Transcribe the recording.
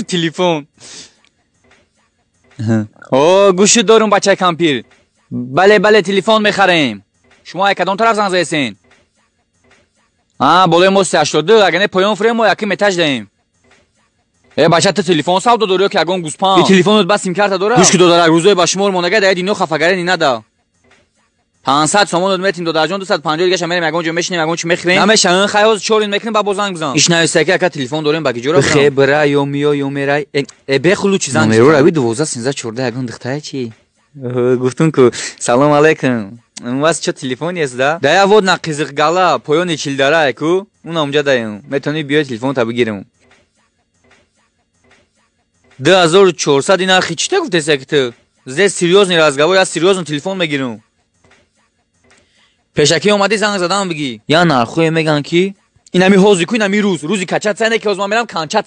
телефон. О, гӯши дорум бачаи кампир. Бале, телефон мехарем. Шумо кадом тараф занг зазесен? Болои мо 382, агар не поён фурем мо яки метаж даем. Бача ту телефон савдо дорё ки ягон гӯспан. И телефонот бас сим-карта дора? Гӯш ки додара рӯзои ба шумор монага да дино хафагарени нада. 500 сомон метим додарҷон 250 геша мерем ягон ҷо мешинем ягон чи мехирем. Намешан хайоз 4 мекунем ба бозанг бизан. Ишнависаки ака телефон дорем ба гиҷора. Хебра ё миё ё мерай. Бехулу чи зан. Номеро рави 12 13 14 ягон дихтая чи. Гуфтун ку салом алейкум. У вас чё телефон есть да? Да я вот на Кызыкгала поёни Чилдара ку. Уна унҷа даем. Метони биё телефон та бигирем. 2400 динар хичта гуфтеса ки ту. Здесь серьёзный разговор, я серьёзно телефон мегирам. Пешаки омади занг задам биги. Я нархое меган ки инами ҳозику инами рӯзи качат сане ки озма мерам канчат